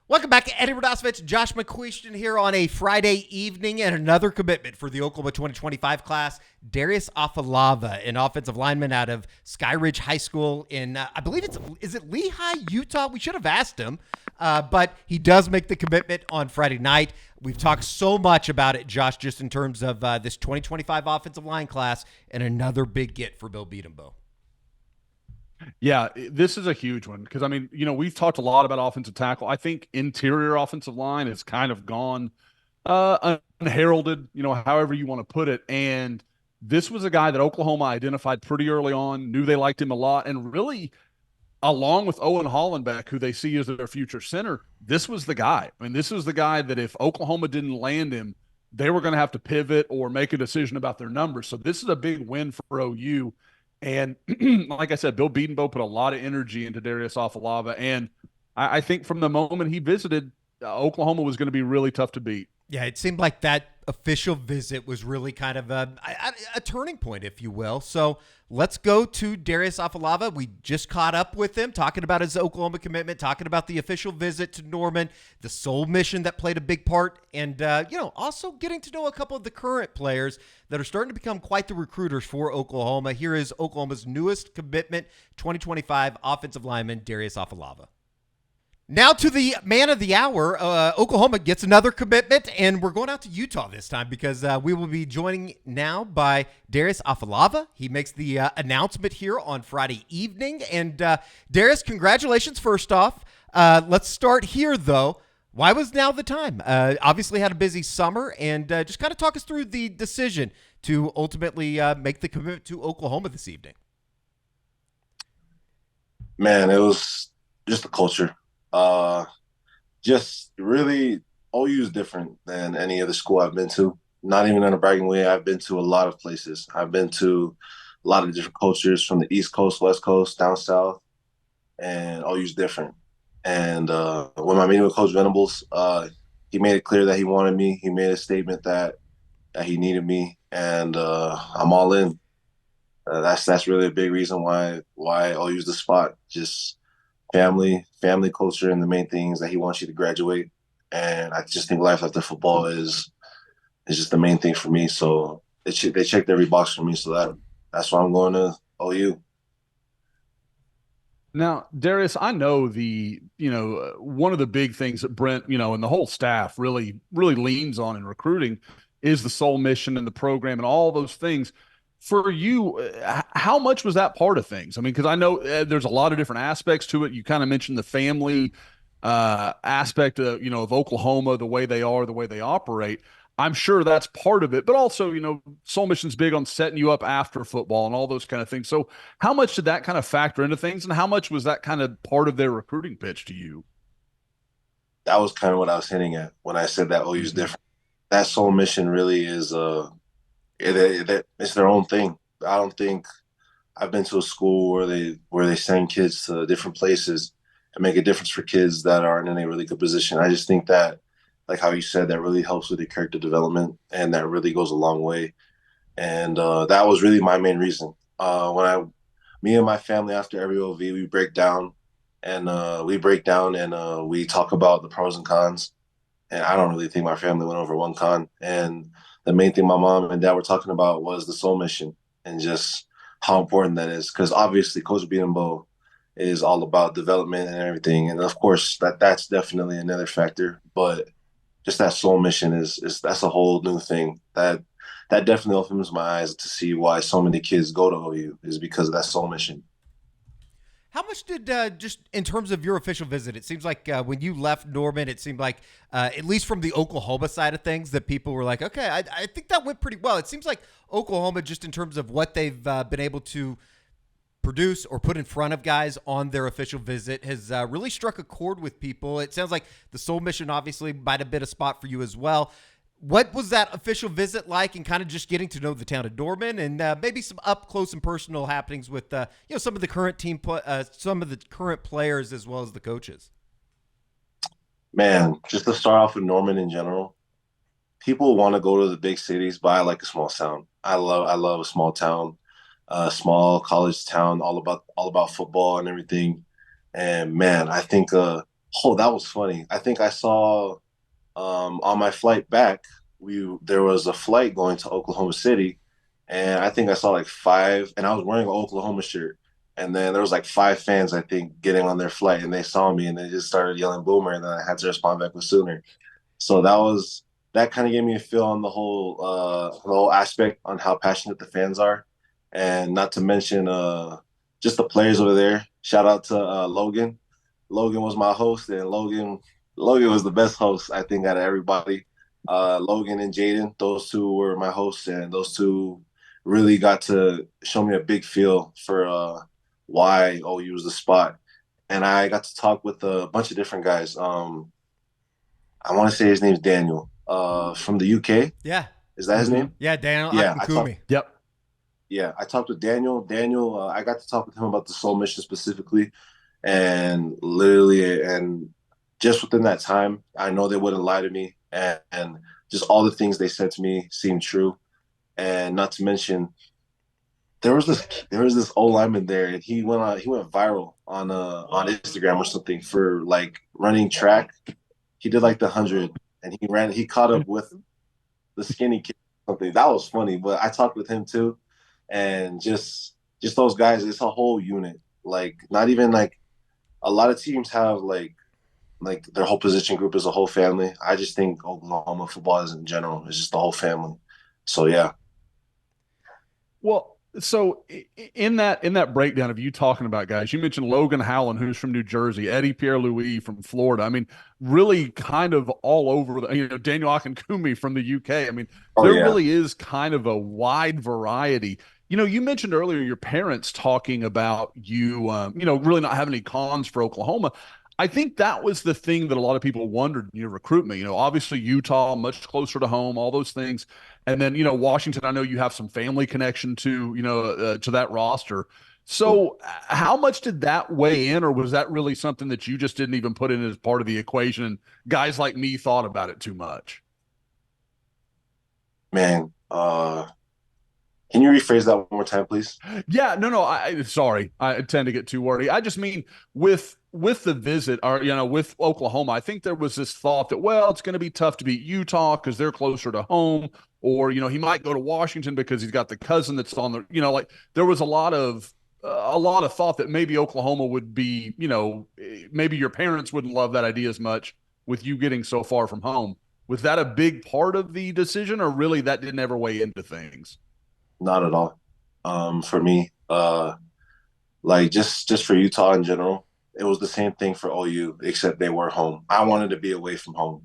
Welcome back to Eddie Radosevich, Josh McCuistion here on a Friday evening, and another commitment for the Oklahoma 2025 class. Darius Afalava, an offensive lineman out of Skyridge High School in, I believe is it Lehigh, Utah? We should have asked him, but he does make the commitment on Friday night. We've talked so much about it, Josh, just in terms of this 2025 offensive line class, and another big get for Bill Beatenbow. Yeah, this is a huge one because, we've talked a lot about offensive tackle. I think interior offensive line has kind of gone unheralded, however you want to put it. And this was a guy that Oklahoma identified pretty early on, knew they liked him a lot, and really, along with Owen Hollenbeck, who they see as their future center, this was the guy. This was the guy that if Oklahoma didn't land him, they were going to have to pivot or make a decision about their numbers. So this is a big win for OU. And like I said, Bill Beatenbow put a lot of energy into Darius Afalava. And I think from the moment he visited, Oklahoma was going to be really tough to beat. Yeah, it seemed like that official visit was really kind of a turning point, if you will. So let's go to Darius Afalava. We just caught up with him, talking about his Oklahoma commitment, talking about the official visit to Norman, the Soul Mission that played a big part, and also getting to know a couple of the current players that are starting to become quite the recruiters for Oklahoma. Here is Oklahoma's newest commitment, 2025 offensive lineman Darius Afalava. Now to the man of the hour. Oklahoma gets another commitment, and we're going out to Utah this time because we will be joining now by Darius Afalava. He makes the announcement here on Friday evening. And Darius, congratulations first off. Let's start here, though. Why was now the time? Obviously had a busy summer, and just kind of talk us through the decision to ultimately make the commitment to Oklahoma this evening. Man, it was just the culture. Just really OU is different than any other school I've been to. Not even in a bragging way. I've been to a lot of places. I've been to a lot of different cultures from the East Coast, West Coast, down South, and OU is different. And when my meeting with Coach Venables, he made it clear that he wanted me. He made a statement that he needed me, and I'm all in. That's really a big reason why OU is the spot. Just family culture, and the main things that he wants you to graduate. And I just think life after football is just the main thing for me. So they checked every box for me. So that's why I'm going to OU. Now, Darius, I know one of the big things that Brent, and the whole staff really leans on in recruiting is the Soul Mission and the program and all those things. For you, how much was that part of things? Because I know there's a lot of different aspects to it. You kind of mentioned the family aspect of Oklahoma, the way they are, the way they operate. I'm sure that's part of it, but also, Soul Mission's big on setting you up after football and all those kind of things. So how much did that kind of factor into things, and how much was that kind of part of their recruiting pitch to you? That was kind of what I was hinting at when I said that OU's different. That Soul Mission really is it's their own thing. I don't think I've been to a school where they send kids to different places and make a difference for kids that aren't in a really good position. I just think that, like how you said, that really helps with your character development, and that really goes a long way. And that was really my main reason. Me and my family, after every OV, we break down and we talk about the pros and cons. And I don't really think my family went over one con. And the main thing my mom and dad were talking about was the Soul Mission and just how important that is. Because obviously Coach Beatenbow is all about development and everything. And of course that's definitely another factor. But just that Soul Mission that's a whole new thing. That definitely opens my eyes to see why so many kids go to OU is because of that Soul Mission. How much did, just in terms of your official visit, it seems like when you left Norman, it seemed like, at least from the Oklahoma side of things, that people were like, okay, I think that went pretty well. It seems like Oklahoma, just in terms of what they've been able to produce or put in front of guys on their official visit, has really struck a chord with people. It sounds like the Soul Mission obviously might have been a spot for you as well. What was that official visit like, and kind of just getting to know the town of Norman, and maybe some up close and personal happenings with some of the current some of the current players as well as the coaches? Man, just to start off with Norman in general, people want to go to the big cities, but I like a small town. I love a small town, small college town, all about football and everything. And man, I think Oh, that was funny. I think I saw on my flight back, there was a flight going to Oklahoma City, and I think I saw like five, and I was wearing an Oklahoma shirt, and then there was like five fans I think getting on their flight, and they saw me and they just started yelling "Boomer," and then I had to respond back with "Sooner." So that kind of gave me a feel on the whole aspect on how passionate the fans are, and not to mention just the players over there. Shout out to Logan. Logan was my host, and Logan was the best host I think out of everybody. Logan and Jaden, those two were my hosts, and those two really got to show me a big feel for why OU was the spot. And I got to talk with a bunch of different guys. I want to say his name's Daniel, from the UK. Yeah. Is that his name? Yeah, Daniel Yeah, Akinkunmi. Yep. Yeah, I talked with Daniel. Daniel, I got to talk with him about the Soul Mission specifically, and literally, and just within that time, I know they wouldn't lie to me, and just all the things they said to me seemed true. And not to mention, there was this old lineman there, and he went viral on Instagram or something for like running track. He did like the 100, and he caught up with the skinny kid or something. That was funny, but I talked with him too, and just those guys. It's a whole unit. Like not even like a lot of teams have like their whole position group is a whole family. I just think Oklahoma football is in general is just the whole family. So yeah. Well, so in that breakdown of you talking about guys, you mentioned Logan Howland, who's from New Jersey, Eddie Pierre Louis from Florida. I mean, really kind of all over Daniel Akinkunmi from the UK. I mean, Oh there yeah. really is kind of a wide variety. You mentioned earlier your parents talking about you, really not having any cons for Oklahoma. I think that was the thing that a lot of people wondered in your recruitment. Obviously Utah, much closer to home, all those things. And then, Washington, I know you have some family connection to that roster. So how much did that weigh in, or was that really something that you just didn't even put in as part of the equation and guys like me thought about it too much? Man, can you rephrase that one more time, please? Yeah, no, sorry. I tend to get too wordy. I just mean with the visit, or with Oklahoma, I think there was this thought that, well, it's going to be tough to beat Utah because they're closer to home, or he might go to Washington because he's got the cousin that's on the, like there was a lot of thought that maybe Oklahoma would be, maybe your parents wouldn't love that idea as much with you getting so far from home. Was that a big part of the decision, or really that didn't ever weigh into things? Not at all. For me, like just for Utah in general, it was the same thing for OU, except they were home. I wanted to be away from home,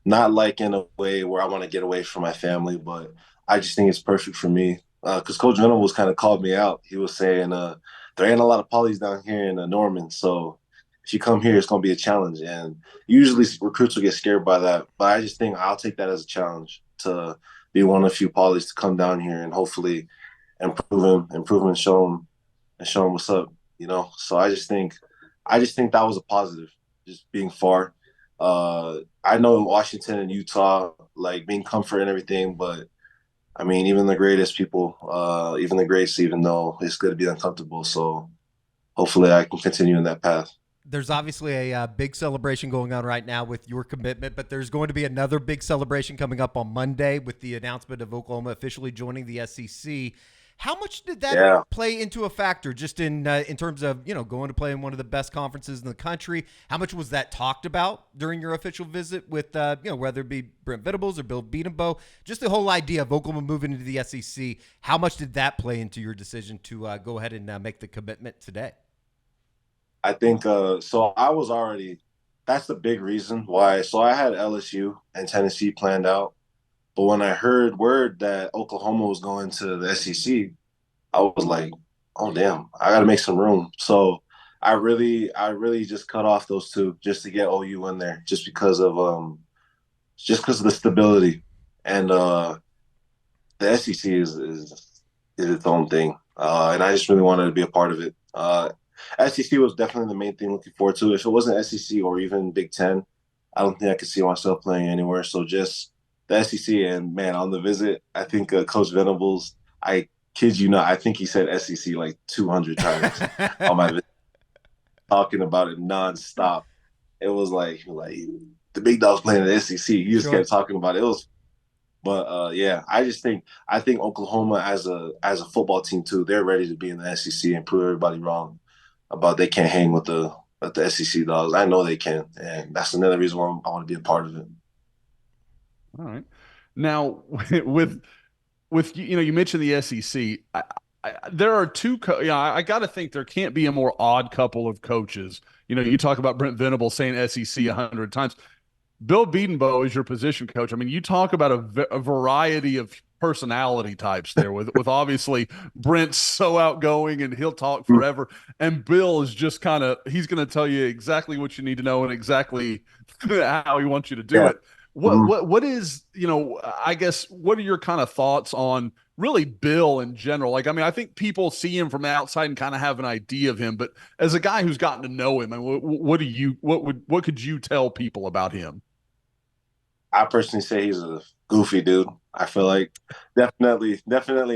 not like in a way where I want to get away from my family, but I just think it's perfect for me. Because Coach Venables kind of called me out. He was saying, there ain't a lot of polys down here in Norman, so if you come here, it's going to be a challenge. And usually recruits will get scared by that, but I just think I'll take that as a challenge to be one of the few polys to come down here and hopefully improve him, and show him what's up. So I just think that was a positive, just being far. I know in Washington and Utah, like being comfort and everything, but I mean, even the greatest people, even the greats, even though it's going to be uncomfortable. So hopefully I can continue in that path. There's obviously a big celebration going on right now with your commitment, but there's going to be another big celebration coming up on Monday with the announcement of Oklahoma officially joining the SEC. How much did that play into a factor just in terms of, going to play in one of the best conferences in the country? How much was that talked about during your official visit with, whether it be Brent Venables or Bill Beatenbow, just the whole idea of Oklahoma moving into the SEC? How much did that play into your decision to go ahead and make the commitment today? I think so. That's the big reason why. So I had LSU and Tennessee planned out. But when I heard word that Oklahoma was going to the SEC, I was like, oh damn, I got to make some room. So I really just cut off those two just to get OU in there, just because of the stability, and the SEC is its own thing, and I just really wanted to be a part of it. SEC was definitely the main thing looking forward to. If it wasn't SEC or even Big Ten, I don't think I could see myself playing anywhere. So just the SEC, and man, on the visit, I think Coach Venables, I kid you not, I think he said SEC like 200 times on my visit, talking about it nonstop. It was like the big dogs playing in the SEC. He just Sure. kept talking about it. It was, but yeah, I think Oklahoma as a football team too, they're ready to be in the SEC and prove everybody wrong about they can't hang with the SEC dogs. I know they can, and that's another reason why I want to be a part of it. All right. Now, with you mentioned the SEC. There are I got to think there can't be a more odd couple of coaches. You talk about Brent Venable saying SEC 100 times. Bill Bedenbaugh is your position coach. I mean, you talk about a variety of personality types there. With obviously Brent's so outgoing and he'll talk forever, and Bill is just he's going to tell you exactly what you need to know and exactly how he wants you to do Yeah. it. What Mhm. what what is I guess what are your kind of thoughts on really Bill in general? Like, I mean, I think people see him from the outside and kind of have an idea of him, but as a guy who's gotten to know him, and what could you tell people about him? I personally say he's a goofy dude. I feel like definitely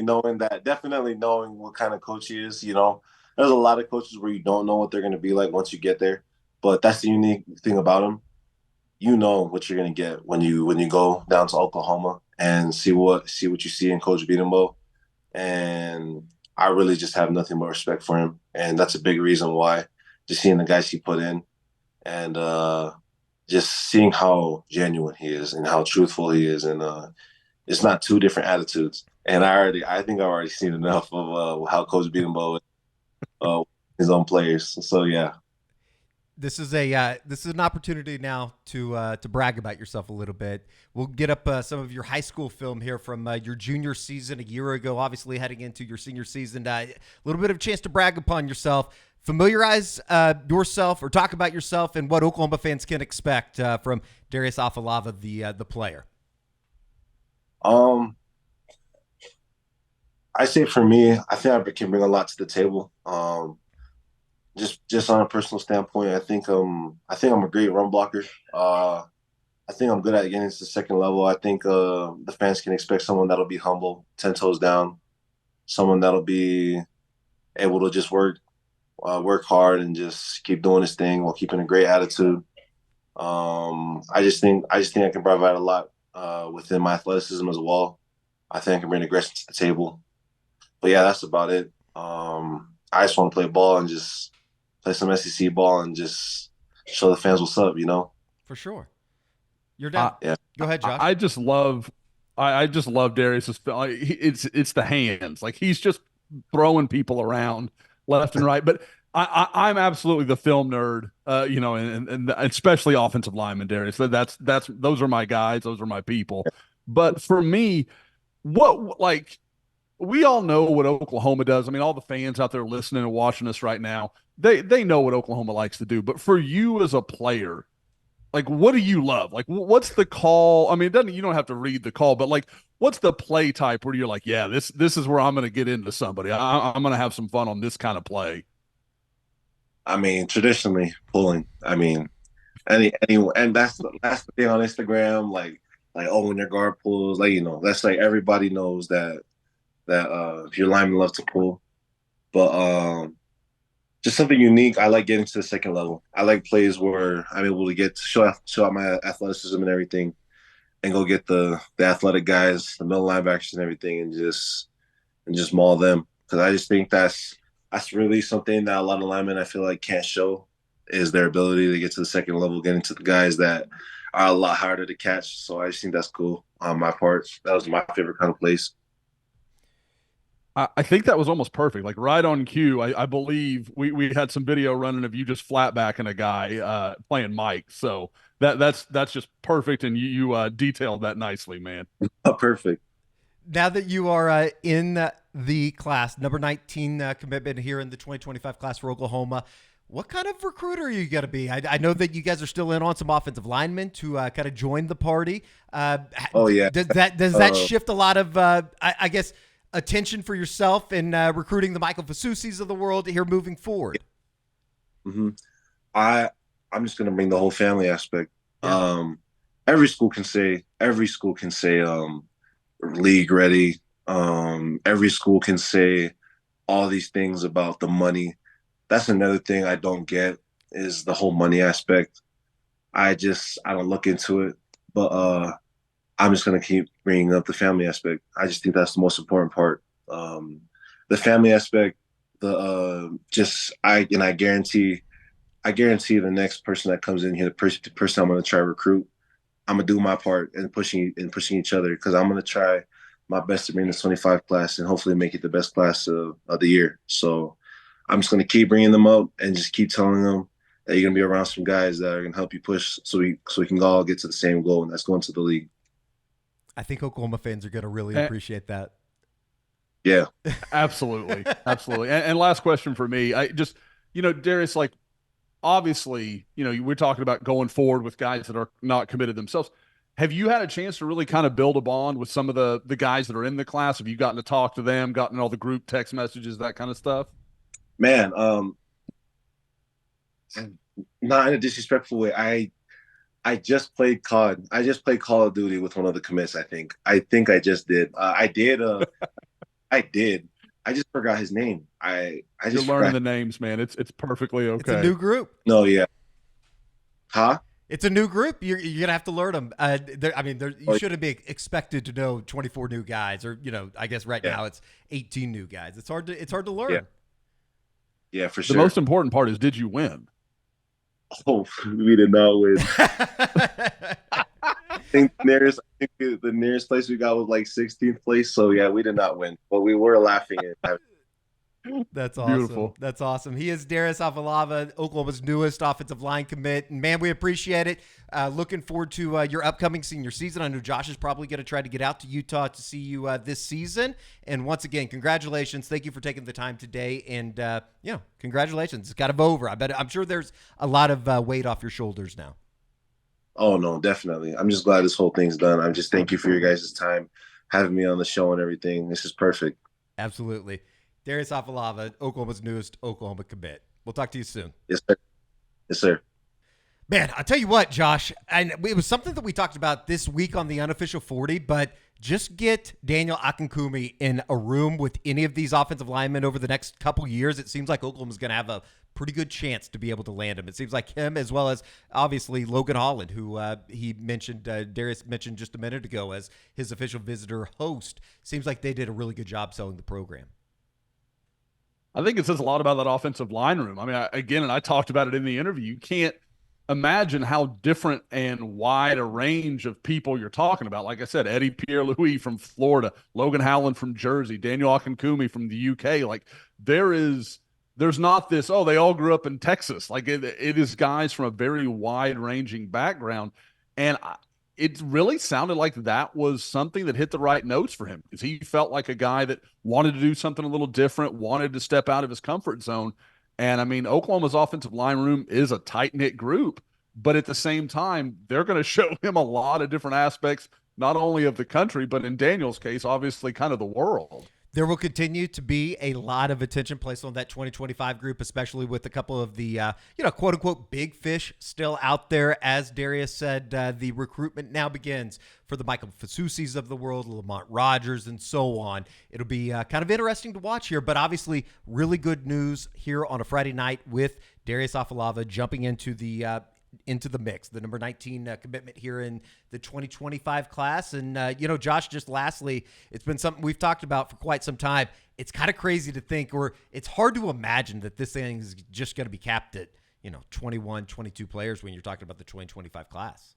knowing what kind of coach he is. There's a lot of coaches where you don't know what they're going to be like once you get there, but that's the unique thing about him. You know what you're going to get when you go down to Oklahoma and see what you see in Coach Beatenbow. And I really just have nothing but respect for him, and that's a big reason why. Just seeing the guys he put in, and just seeing how genuine he is and how truthful he is, and it's not two different attitudes. And I think I've already seen enough of how Coach Beatenbow is, his own players. So yeah. This is an opportunity now to brag about yourself a little bit. We'll get up some of your high school film here from your junior season a year ago. Obviously, heading into your senior season, a little bit of a chance to brag upon yourself, familiarize yourself, or talk about yourself and what Oklahoma fans can expect from Darius Afalava, the player. Um, I say for me, I think I can bring a lot to the table. Just on a personal standpoint, I think I'm a great run blocker. I think I'm good at getting to the second level. I think the fans can expect someone that'll be humble, 10 toes down, someone that'll be able to just work hard and just keep doing his thing while keeping a great attitude. I just think I can provide a lot within my athleticism as well. I think I can bring aggression to the table. But yeah, that's about it. I just want to play ball and just play some SEC ball and just show the fans what's up. For sure. You're I down. Yeah. Go ahead, Josh. I just love I just love Darius's. It's the hands. Like, he's just throwing people around left and right. But I'm absolutely the film nerd. And especially offensive lineman Darius. That's those are my guys. Those are my people. But for me, what like we all know what Oklahoma does. I mean, all the fans out there listening and watching us right now, they know what Oklahoma likes to do. But for you as a player, like, what do you love? Like, what's the call? I mean, it doesn't, you don't have to read the call, but like, what's the play type where you're like, yeah, this is where I'm going to get into somebody. I'm going to have some fun on this kind of play. I mean, traditionally pulling. I mean, and that's the thing on Instagram. Like oh, when their guard pulls, like that's like everybody knows that if your linemen love to pull, but just something unique. I like getting to the second level. I like plays where I'm able to get to show out my athleticism and everything, and go get the athletic guys, the middle linebackers and everything, and just maul them. Because I just think that's really something that a lot of linemen I feel like can't show is their ability to get to the second level, getting to the guys that are a lot harder to catch. So I just think that's cool on my part. That was my favorite kind of place. I think that was almost perfect, like right on cue. I believe we had some video running of you just flat backing a guy playing Mike. So that's just perfect, and you detailed that nicely, man. Perfect. Now that you are in the class, number 19 commitment here in the 2025 class for Oklahoma, what kind of recruiter are you going to be? I know that you guys are still in on some offensive linemen to kind of join the party. Oh yeah. Does that shift a lot of, I guess, attention for yourself in recruiting the Michael Fasusis of the world here moving forward? Mm-hmm. I'm just gonna bring the whole family aspect. Yeah. Every school can say league ready. Every school can say all these things about the money. That's another thing I don't get is the whole money aspect. I don't look into it. But I'm just gonna keep bringing up the family aspect. I just think that's the most important part. The family aspect, the just I guarantee the next person that comes in here, the person I'm gonna try to recruit, I'm gonna do my part in pushing each other because I'm gonna try my best to bring this 25 class and hopefully make it the best class of the year. So I'm just gonna keep bringing them up and just keep telling them that you're gonna be around some guys that are gonna help you push so we can all get to the same goal, and that's going to the league. I think Oklahoma fans are going to really Eh, appreciate that. Yeah. Absolutely. Absolutely. And last question for me. I just, Darius, like, obviously, we're talking about going forward with guys that are not committed themselves. Have you had a chance to really kind of build a bond with some of the guys that are in the class? Have you gotten to talk to them, gotten all the group text messages, that kind of stuff? Man, not in a disrespectful way. I just played COD. I just played Call of Duty with one of the commits. I think I just did. I did. I did. I just forgot his name. I You're just learning forgot. the names, man. It's perfectly It's a okay. new group. No, yeah. Huh? It's a new group. You're gonna have to learn them. You Oh, shouldn't be expected to know 24 new guys, or I guess right yeah. now it's 18 new guys. It's hard to learn. Yeah. Yeah, for The sure. most important part is, did you win? Oh, we did not win. The nearest place we got was like 16th place. So yeah, we did not win, but we were laughing at. That's awesome. Beautiful. That's awesome. He is Darius Afalava, Oklahoma's newest offensive line commit. And man, we appreciate it. Looking forward to your upcoming senior season. I know Josh is probably going to try to get out to Utah to see you this season. And once again, congratulations. Thank you for taking the time today. And congratulations. It's kind of over. I'm sure there's a lot of weight off your shoulders now. Oh no, definitely. I'm just glad this whole thing's done. I'm just thank you for your guys' time, having me on the show and everything. This is perfect. Absolutely. Darius Afalava, Oklahoma's newest Oklahoma commit. We'll talk to you soon. Yes, sir. Yes, sir. Man, I'll tell you what, Josh, and it was something that we talked about this week on the Unofficial 40, but just get Daniel Akinkumi in a room with any of these offensive linemen over the next couple years. It seems like Oklahoma's going to have a pretty good chance to be able to land him. It seems like him, as well as obviously Logan Holland, who Darius mentioned just a minute ago as his official visitor host. Seems like they did a really good job selling the program. I think it says a lot about that offensive line room. I mean, and I talked about it in the interview. You can't imagine how different and wide a range of people you're talking about. Like I said, Eddie Pierre-Louis from Florida, Logan Howland from Jersey, Daniel Akinkumi from the UK. Like there's not this, oh, they all grew up in Texas. Like it is guys from a very wide ranging background. And it really sounded like that was something that hit the right notes for him, because he felt like a guy that wanted to do something a little different, wanted to step out of his comfort zone. And I mean, Oklahoma's offensive line room is a tight-knit group, but at the same time, they're going to show him a lot of different aspects, not only of the country, but in Daniel's case, obviously kind of the world. There will continue to be a lot of attention placed on that 2025 group, especially with a couple of the, quote unquote, big fish still out there. As Darius said, the recruitment now begins for the Michael Fasusis of the world, Lamont Rogers, and so on. It'll be kind of interesting to watch here, but obviously really good news here on a Friday night with Darius Afalava jumping into the mix, the number 19 commitment here in the 2025 class. And, Josh, just lastly, it's been something we've talked about for quite some time. It's kind of crazy to think, or it's hard to imagine that this thing is just going to be capped at, 21, 22 players when you're talking about the 2025 class.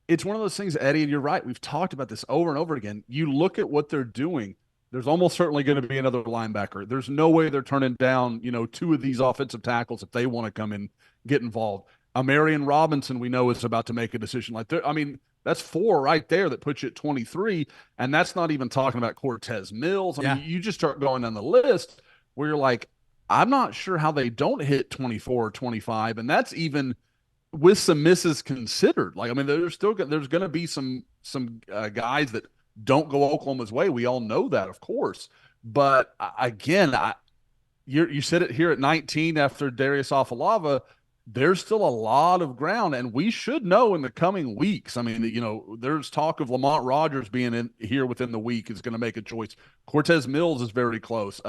It's one of those things, Eddie, and you're right. We've talked about this over and over again. You look at what they're doing. There's almost certainly going to be another linebacker. There's no way they're turning down, two of these offensive tackles if they want to come in, get involved. Marion Robinson, we know, is about to make a decision. That's 4 right there that puts you at 23, and that's not even talking about Cortez Mills. I mean, you just start going down the list where you're like, I'm not sure how they don't hit 24 or 25, and that's even with some misses considered. There's going to be some guys that don't go Oklahoma's way. We all know that, of course. But again, you said it here at 19 after Darius Afalava. There's still a lot of ground, and we should know in the coming weeks. I mean, there's talk of Lamont Rogers being in here within the week is going to make a choice. Cortez Mills is very close.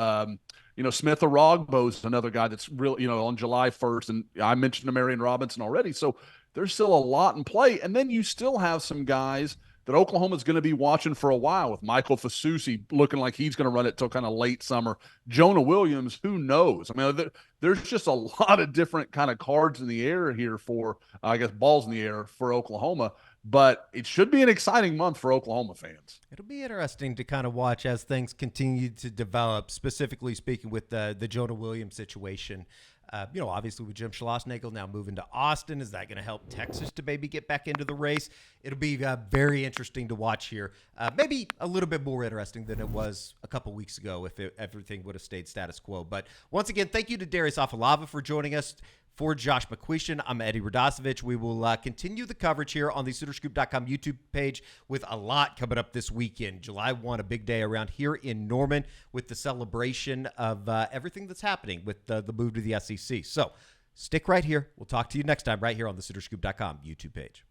Smith Orogbo's another guy that's real, on July 1st. And I mentioned Marion Robinson already. So there's still a lot in play. And then you still have some guys that Oklahoma's going to be watching for a while, with Michael Fasusi looking like he's going to run it till kind of late summer. Jonah Williams, who knows? I mean, there's just a lot of different kind of cards in the air here for, I guess, balls in the air for Oklahoma. But it should be an exciting month for Oklahoma fans. It'll be interesting to kind of watch as things continue to develop, specifically speaking with the Jonah Williams situation. Obviously with Jim Schlossnagle now moving to Austin, is that going to help Texas to maybe get back into the race? It'll be very interesting to watch here. Maybe a little bit more interesting than it was a couple weeks ago if everything would have stayed status quo. But once again, thank you to Darius Afalava for joining us. For Josh McCuistion, I'm Eddie Radosevich. We will continue the coverage here on the SoonerScoop.com YouTube page with a lot coming up this weekend. July 1, a big day around here in Norman with the celebration of everything that's happening with the move to the SEC. So stick right here. We'll talk to you next time right here on the SoonerScoop.com YouTube page.